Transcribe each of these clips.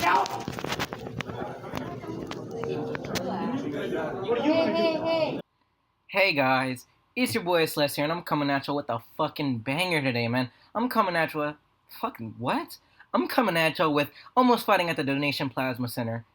Hey guys, it's your boy xLetzyy here, and I'm coming at you with a fucking banger today, man. I'm coming at you with fucking what? I'm coming at you with almost fighting at the donation plasma center.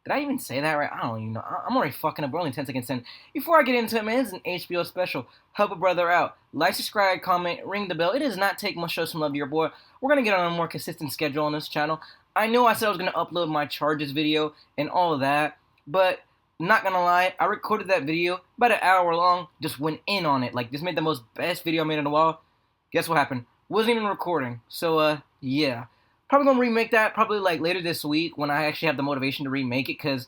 Did I even say that right? I don't even know. I'm already fucking up. We're only 10 seconds in. Before I get into it, man, this is an HBO special. Help a brother out. Like, subscribe, comment, ring the bell. It does not take much to show some love to your boy. We're going to get on a more consistent schedule on this channel. I know I said I was going to upload my charges video and all of that, but not going to lie, I recorded that video about an hour long, just went in on it. Like, just made the most best video I made in a while. Guess what happened? Wasn't even recording. So, yeah. Probably gonna remake that probably like later this week when I actually have the motivation to remake it, because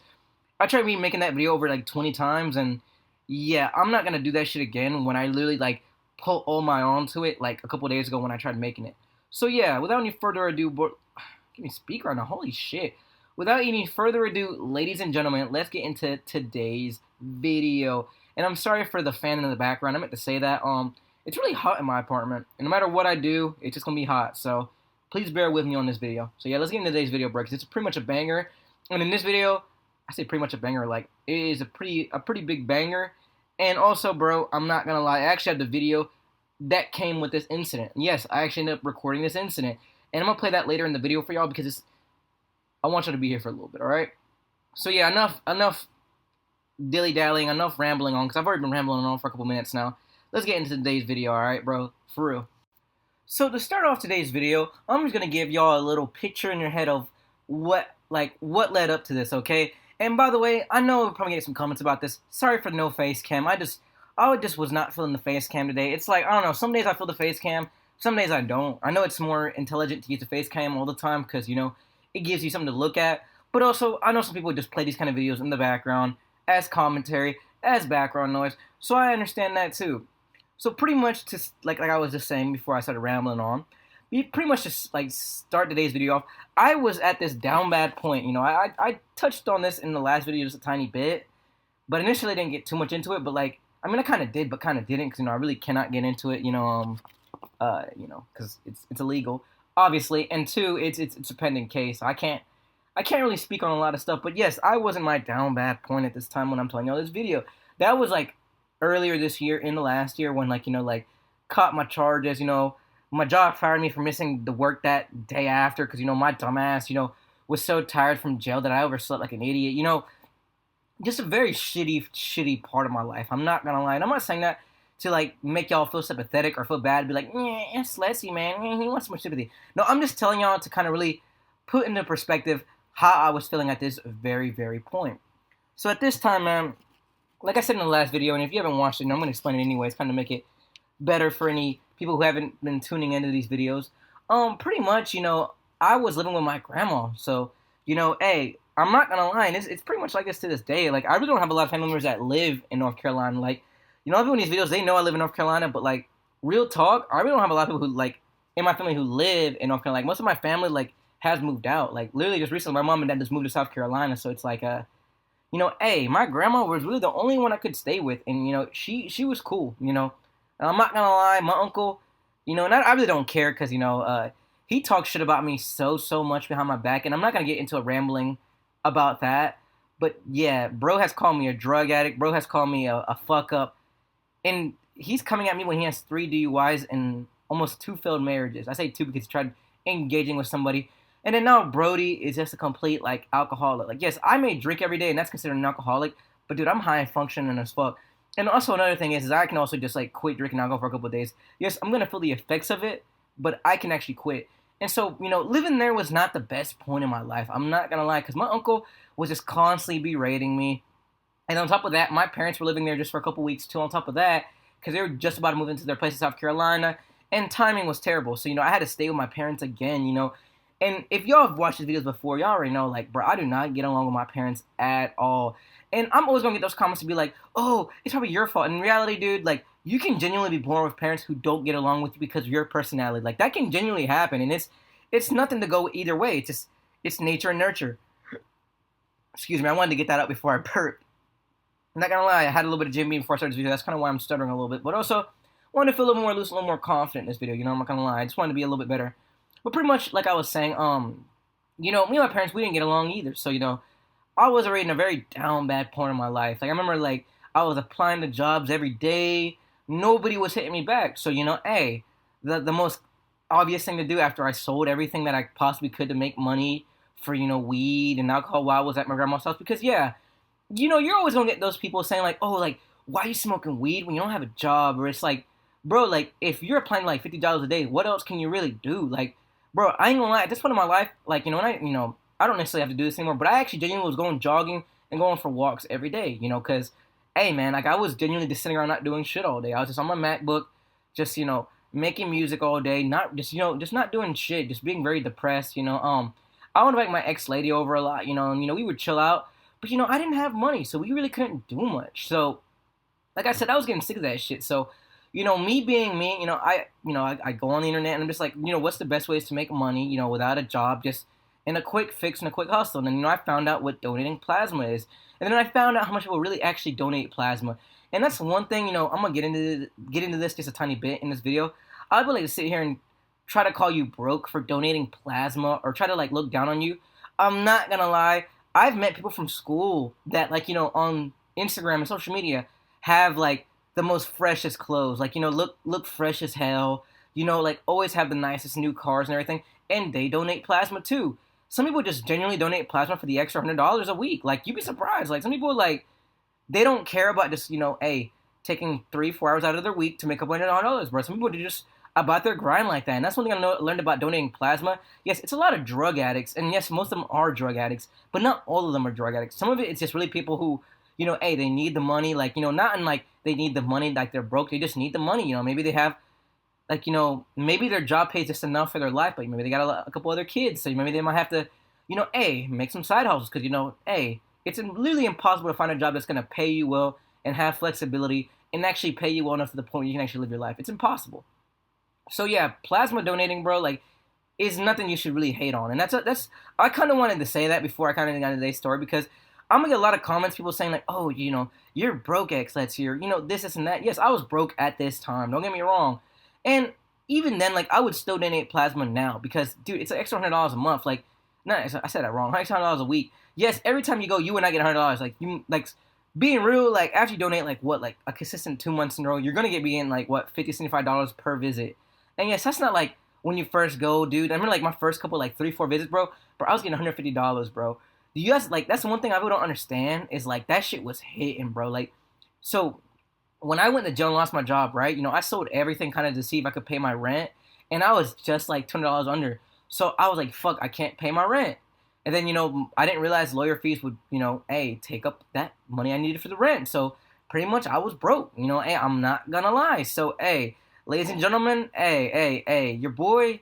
I tried remaking that video over like 20 times, and yeah, I'm not gonna do that shit again when I literally like put all my on to it like a couple days ago when I tried making it. So yeah, without any further ado, give me speaker on the holy shit. Without any further ado, ladies and gentlemen, let's get into today's video. And I'm sorry for the fan in the background. I meant to say that. It's really hot in my apartment, and no matter what I do, it's just gonna be hot. So please bear with me on this video. So yeah, let's get into today's video, bro, because it's pretty much a banger. And in this video, I say pretty much a banger, like it is a pretty big banger. And also, bro, I'm not gonna lie, I actually have the video that came with this incident. Yes, I actually ended up recording this incident, and I'm gonna play that later in the video for y'all because I want y'all to be here for a little bit, all right? So yeah, enough dilly-dallying, enough rambling on, because I've already been rambling on for a couple minutes now. Let's get into today's video, all right, bro? For real. So to start off today's video, I'm just gonna give y'all a little picture in your head of what led up to this, okay? And by the way, I know we'll probably get some comments about this. Sorry for no face cam. I just was not feeling the face cam today. It's like, I don't know, some days I feel the face cam, some days I don't. I know it's more intelligent to use the face cam all the time because, you know, it gives you something to look at. But also, I know some people just play these kind of videos in the background as commentary, as background noise. So I understand that too. So pretty much, to like I was just saying before I started rambling on, we pretty much just like start today's video off. I was at this down bad point, you know. I touched on this in the last video just a tiny bit, but initially I didn't get too much into it. But like, I mean, I kind of did, but kind of didn't, because you know I really cannot get into it, you know, because it's illegal, obviously, and two, it's a pending case. I can't really speak on a lot of stuff. But yes, I was in my down bad point at this time when I'm telling y'all this video. That was like earlier this year, in the last year, when like, you know, like caught my charges, you know, my job fired me for missing the work that day after, because, you know, my dumbass, you know, was so tired from jail that I overslept like an idiot, you know, just a very shitty part of my life. I'm not gonna lie, and I'm not saying that to like make y'all feel sympathetic or feel bad, be like, yeah, it's xLetzyy, man, he wants so much sympathy. No, I'm just telling y'all to kind of really put into perspective how I was feeling at this very point. So at this time, man, like I said in the last video, and if you haven't watched it, I'm going to explain it anyways, kind of make it better for any people who haven't been tuning into these videos. Pretty much, you know, I was living with my grandma, so, you know, hey, I'm not going to lie, and it's pretty much like this to this day. Like, I really don't have a lot of family members that live in North Carolina. Like, you know, everyone in these videos, they know I live in North Carolina, but, like, real talk, I really don't have a lot of people who, like, in my family who live in North Carolina. Like, most of my family, like, has moved out. Like, literally just recently, my mom and dad just moved to South Carolina, so it's like, you know, hey, my grandma was really the only one I could stay with, and, you know, she was cool, you know. And I'm not gonna lie, my uncle, you know, and I really don't care, because, you know, he talks shit about me so much behind my back, and I'm not gonna get into a rambling about that, but yeah, bro has called me a drug addict, bro has called me a fuck up, and he's coming at me when he has 3 DUIs and almost 2 failed marriages. I say 2 because he tried engaging with somebody. And then now Brody is just a complete, like, alcoholic. Like, yes, I may drink every day, and that's considered an alcoholic, but, dude, I'm high functioning as fuck. And also another thing is I can also just, like, quit drinking alcohol for a couple of days. Yes, I'm going to feel the effects of it, but I can actually quit. And so, you know, living there was not the best point in my life. I'm not going to lie, because my uncle was just constantly berating me. And on top of that, my parents were living there just for a couple weeks, too, on top of that, because they were just about to move into their place in South Carolina, and timing was terrible. So, you know, I had to stay with my parents again, you know. And if y'all have watched these videos before, y'all already know, like, bro, I do not get along with my parents at all. And I'm always going to get those comments to be like, oh, it's probably your fault. And in reality, dude, like, you can genuinely be born with parents who don't get along with you because of your personality. Like, that can genuinely happen. And it's nothing to go either way. It's nature and nurture. Excuse me, I wanted to get that out before I burped. I'm not going to lie, I had a little bit of Jim Beam before I started this video. That's kind of why I'm stuttering a little bit. But also, I wanted to feel a little more loose, a little more confident in this video. You know, I'm not going to lie. I just wanted to be a little bit better. But pretty much, like I was saying, me and my parents, we didn't get along either. So, I was already in a very down bad point in my life. Like, I remember, like, I was applying to jobs every day. Nobody was hitting me back. So, hey, the most obvious thing to do after I sold everything that I possibly could to make money for, weed and alcohol while I was at my grandma's house. Because, yeah, you're always going to get those people saying, like, oh, like, why are you smoking weed when you don't have a job? Or it's like, bro, like, if you're applying to, like, $50 a day, what else can you really do? Like, bro, I ain't gonna lie, at this point in my life, like, I don't necessarily have to do this anymore, but I actually genuinely was going jogging and going for walks every day, because, hey, man, like, I was genuinely just sitting around not doing shit all day. I was just on my MacBook, just, making music all day, not, just not doing shit, just being very depressed, I would invite my ex-lady over a lot, and, we would chill out, but, I didn't have money, so we really couldn't do much, so, like I said, I was getting sick of that shit, so, me being me, I go on the internet and I'm just like, what's the best ways to make money, without a job, just in a quick fix and a quick hustle. And then, I found out what donating plasma is. And then I found out how much people really actually donate plasma. And that's one thing, I'm gonna get into this just a tiny bit in this video. I would like to sit here and try to call you broke for donating plasma or try to like look down on you. I'm not gonna lie. I've met people from school that like, on Instagram and social media have like the most freshest clothes, like look fresh as hell, like always have the nicest new cars and everything, and they donate plasma too. Some people just genuinely donate plasma for the extra $100 a week. Like you'd be surprised. Like some people like they don't care about just hey taking 3-4 hours out of their week to make up $100, bro. Some people do just about their grind like that, and that's one thing I learned about donating plasma. Yes, it's a lot of drug addicts, and yes, most of them are drug addicts, but not all of them are drug addicts. Some of it's just really people who hey, they need the money, like, not in, like, they need the money, like, they're broke, they just need the money, maybe they have, like, maybe their job pays just enough for their life, but maybe they got a couple other kids, so maybe they might have to, hey, make some side hustles, because, hey, it's literally impossible to find a job that's going to pay you well and have flexibility and actually pay you well enough to the point where you can actually live your life. It's impossible. So, yeah, plasma donating, bro, like, is nothing you should really hate on, and that's, I kind of wanted to say that before I kind of got into today's story, because I'm gonna get a lot of comments, people saying like, oh, you're broke, xLetzyy, or, this, and that. Yes, I was broke at this time, don't get me wrong. And even then, like, I would still donate plasma now, because, dude, it's an extra $100 a month, like, no, I said that wrong, $100 a week. Yes, every time you go, you and I get $100, like, being real, like, after you donate, like, what, like, a consistent 2 months in a row, you're gonna get getting, like, what, $50, $75 per visit. And yes, that's not, like, when you first go, dude. I remember, like, my first couple, like, 3-4 visits, bro, I was getting $150, bro. The US, like, that's one thing I really don't understand is, like, that shit was hitting, bro. Like, so, when I went to jail and lost my job, right, I sold everything kind of to see if I could pay my rent, and I was just, like, $200 under. So, I was like, fuck, I can't pay my rent. And then, I didn't realize lawyer fees would, hey, take up that money I needed for the rent. So, pretty much, I was broke, hey, I'm not gonna lie. So, hey, ladies and gentlemen, hey, your boy,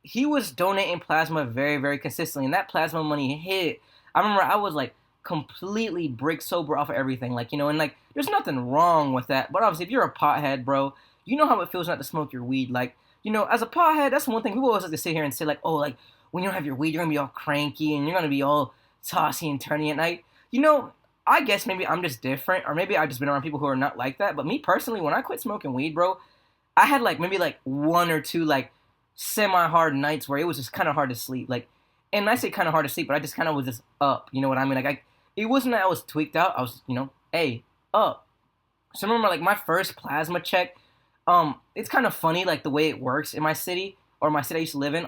he was donating plasma very, very consistently, and that plasma money hit. I remember I was like completely brick sober off of everything, like, and like there's nothing wrong with that. But obviously, if you're a pothead, bro, you know how it feels not to smoke your weed. Like, as a pothead, that's one thing people always like to sit here and say, like, oh, like when you don't have your weed, you're gonna be all cranky and you're gonna be all tossy and turny at night. I guess maybe I'm just different, or maybe I've just been around people who are not like that. But me personally, when I quit smoking weed, bro, I had like maybe like 1 or 2 like semi-hard nights where it was just kind of hard to sleep. Like, and I say kind of hard to sleep, but I just kind of was just up. You know what I mean? Like, it wasn't that I was tweaked out. I was, hey, up. So I remember, like, my first plasma check. It's kind of funny, like, the way it works in my city, or my city I used to live in.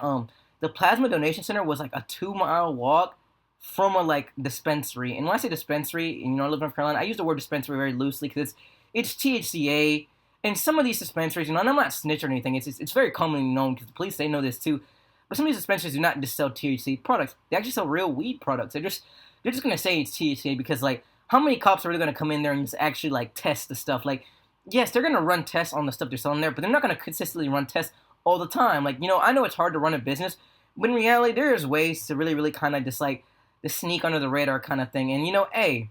The plasma donation center was like a 2-mile walk from a like dispensary. And when I say dispensary, and I live in North Carolina, I use the word dispensary very loosely because it's THCA. And some of these dispensaries, and I'm not snitch or anything, it's very commonly known because the police, they know this too. But some of these dispensaries do not just sell THC products. They actually sell real weed products. They're just going to say it's THCA because, like, how many cops are really going to come in there and just actually, like, test the stuff? Like, yes, they're going to run tests on the stuff they're selling there, but they're not going to consistently run tests all the time. Like, I know it's hard to run a business, but in reality, there's ways to really, really kind of just, like, the sneak under the radar kind of thing. And, hey,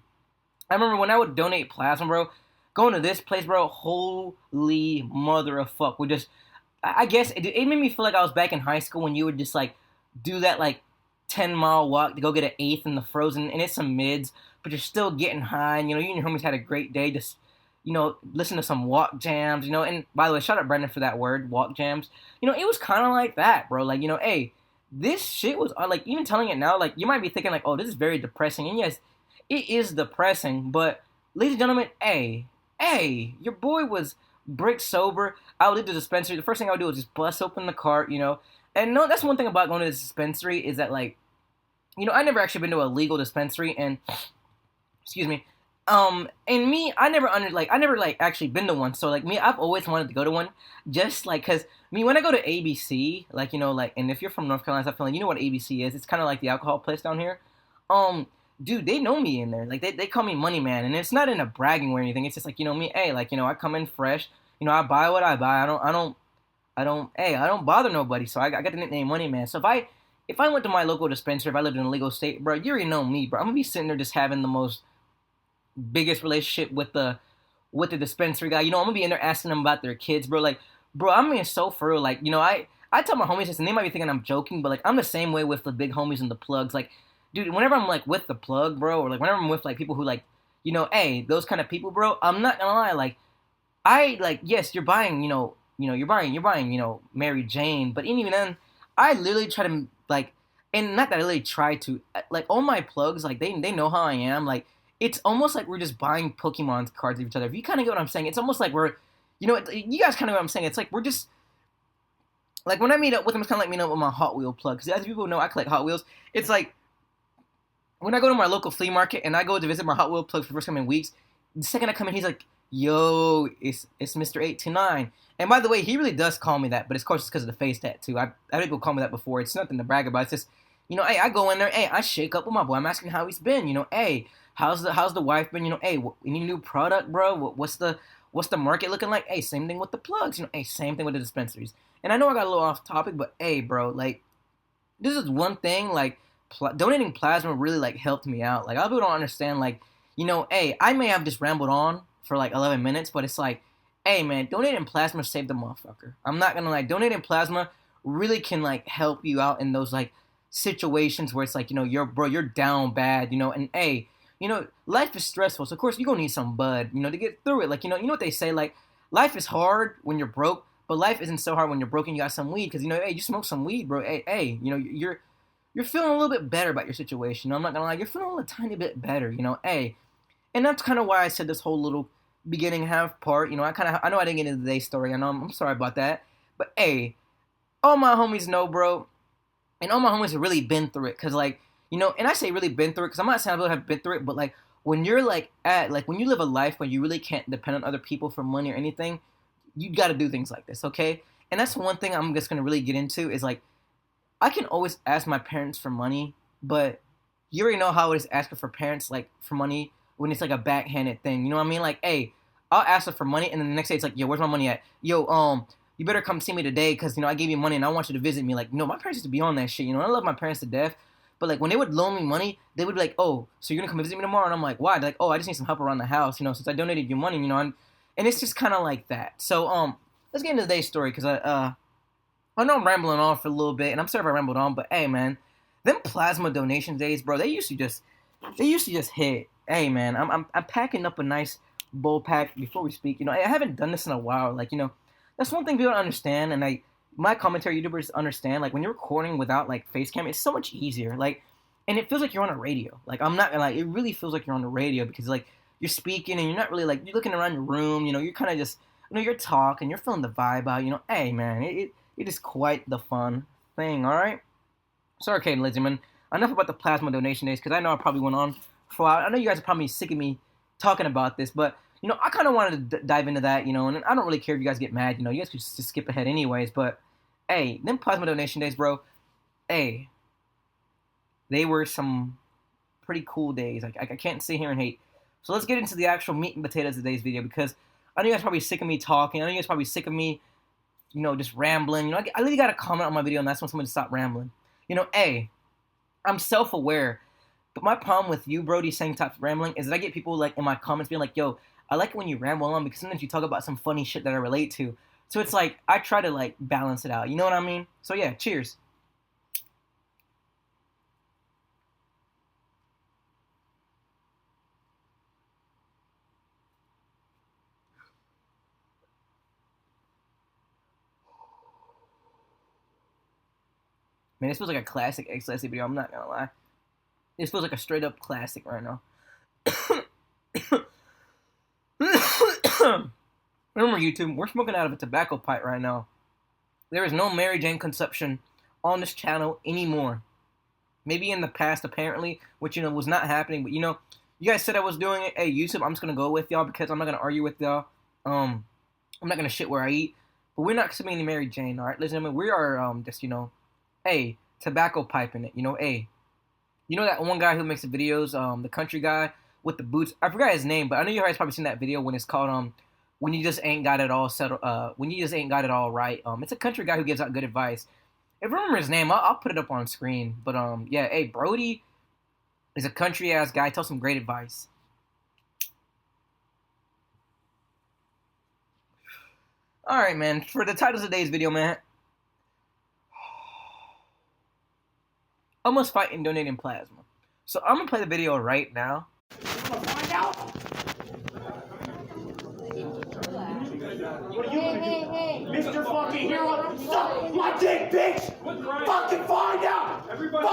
I remember when I would donate plasma, bro, going to this place, bro, holy mother of fuck. I guess it made me feel like I was back in high school when you would just, like, do that, like, 10-mile walk to go get an eighth in the frozen, and it's some mids, but you're still getting high, and, you and your homies had a great day, just, listen to some walk jams, and by the way, shout out Brendan for that word, walk jams. It was kind of like that, bro, like, hey, this shit was like, even telling it now, like you might be thinking like, oh, this is very depressing, and yes, it is depressing. But ladies and gentlemen, your boy was brick sober. I would leave the dispensary. The first thing I would do is just bust open the cart, you know. And no, that's one thing about going to the dispensary is that like, you know, I never actually been to a legal dispensary, and excuse me. And me, I never like actually been to one. So like me, I've always wanted to go to one, just like cause me when I go to ABC, like you know, like and if you're from North Carolina, I feel like you know what ABC is. It's kind of like the alcohol place down here. Um, dude, they know me in there. Like they call me Money Man, and it's not in a bragging or anything. It's just like you know me, hey, like you know I come in fresh. You know I buy what I buy. I don't bother nobody. So I got the nickname Money Man. So if I went to my local dispensary, if I lived in a legal state, bro, you already know me, bro. I'm gonna be sitting there just having the most biggest relationship with the dispensary guy. You know, I'm gonna be in there asking them about their kids, bro. Like, bro, I'm being so for real. Like, you know, I tell my homies this, and they might be thinking I'm joking, but like, I'm the same way with the big homies and the plugs. Like, dude, whenever I'm like with the plug, bro, or like whenever I'm with like people who like, you know, hey, those kind of people, bro. I'm not gonna lie, like, I like, yes, you're buying, you know, Mary Jane, but even then, I literally try to like, and not that I really try to, like, all my plugs, like, they know how I am, like, it's almost like we're just buying Pokemon cards of each other. If you kind of get what I'm saying, it's almost like we're, you know, you guys kind of know what I'm saying. It's like we're just like when I meet up with them, it's kind of like meeting up with my Hot Wheel plug. Because as people know, I collect Hot Wheels. It's like when I go to my local flea market and I go to visit my Hot Wheel plug for the first time in weeks. The second I come in, he's like, "Yo, it's Mr. 829." And by the way, he really does call me that, but of course it's because of the face tattoo. I had people call me that before. It's nothing to brag about. It's just, you know, hey, I go in there, hey, I shake up with my boy. I'm asking how he's been. You know, hey, how's the wife been? You know, hey, any new product, bro? What's the market looking like? Hey, same thing with the plugs. You know, hey, same thing with the dispensaries. And I know I got a little off topic, but hey, bro, like this is one thing. Like donating plasma really like helped me out. Like a lot of people don't understand. Like you know, hey, I may have just rambled on for like 11 minutes, but it's like, hey, man, donating plasma saved the motherfucker. I'm not gonna like donating plasma really can like help you out in those like situations where it's like you know you're down bad, you know, and hey, you know life is stressful, so of course you're gonna need some bud, you know, to get through it. Like you know what they say, like life is hard when you're broke, but life isn't so hard when you're broke and you got some weed, because you know, hey, you smoke some weed, bro. Hey, you know you're feeling a little bit better about your situation. You know, I'm not gonna lie, you're feeling a tiny bit better. You know, hey, and that's kind of why I said this whole little beginning half part. You know, I know I didn't get into today's story. I know I'm sorry about that, but hey, all my homies know, bro, and all my homies have really been through it. Cause like you know, and I say really been through it because I'm not saying I really have been through it, but like when you're like at like when you live a life where you really can't depend on other people for money or anything, you got to do things like this, okay? And that's one thing I'm just gonna really get into is like I can always ask my parents for money, but you already know how it is asking for parents like for money when it's like a backhanded thing. You know what I mean? Like, hey, I'll ask them for money, and then the next day it's like, yo, where's my money at? Yo, you better come see me today because you know I gave you money and I want you to visit me. Like, no, my parents used to be on that shit. You know, I love my parents to death, but like when they would loan me money, they would be like, oh, so you're gonna come visit me tomorrow? And I'm like, why? They're like, oh, I just need some help around the house. You know, since I donated you money, you know, and it's just kind of like that. So let's get into today's story because I know I'm rambling on for a little bit, and I'm sorry if I rambled on, but hey, man, them plasma donation days, bro, they used to just hit. Hey, man, I'm packing up a nice bowl pack before we speak. You know, I haven't done this in a while. Like, you know, that's one thing people don't understand, and like my commentary YouTubers understand. Like, when you're recording without like face cam, it's so much easier. Like, and it feels like you're on a radio. Like, I'm not gonna like, it really feels like you're on the radio because like you're speaking and you're not really like you're looking around your room. You know, you're kind of just you know you're talking, you're feeling the vibe out. You know, hey, man, it is quite the fun thing, alright? Sorry, Kate and Lizzie, man. Enough about the plasma donation days, because I know I probably went on for a while. I know you guys are probably sick of me talking about this, but, you know, I kind of wanted to dive into that, you know, and I don't really care if you guys get mad, you know, you guys could just skip ahead anyways, but, hey, them plasma donation days, bro, hey, they were some pretty cool days. Like, I can't sit here and hate. So let's get into the actual meat and potatoes of today's video, because I know you guys are probably sick of me talking. I know you guys are probably sick of me you know, just rambling. You know, I really got to comment on my video, and that's when someone stop rambling. You know, hey, I'm self-aware, but my problem with you, Brody, saying stop rambling is that I get people like in my comments being like, yo, I like it when you ramble on because sometimes you talk about some funny shit that I relate to. So it's like, I try to like balance it out. You know what I mean? So yeah, cheers. Man, this feels like a classic xLetzyy video, I'm not gonna lie. This feels like a straight up classic right now. Remember YouTube, we're smoking out of a tobacco pipe right now. There is no Mary Jane consumption on this channel anymore. Maybe in the past, apparently, which, you know, was not happening. But, you know, you guys said I was doing it. Hey, YouTube, I'm just going to go with y'all because I'm not going to argue with y'all. I'm not going to shit where I eat. But we're not consuming any Mary Jane, all right? Listen, I mean, we are just, you know, hey, tobacco piping it. You know, hey. You know that one guy who makes the videos, the country guy with the boots? I forgot his name, but I know you guys probably seen that video when it's called, when you just ain't got it all settled, when you just ain't got it all right. It's a country guy who gives out good advice. If I remember his name, I'll put it up on screen. But, yeah, hey, Brody is a country-ass guy. Tells some great advice. Alright, man. For the titles of today's video, man. Almost fighting donating plasma. So, I'm going to play the video right now. Mr. Fucking Hero, suck my dick, bitch! Fucking find out! Everybody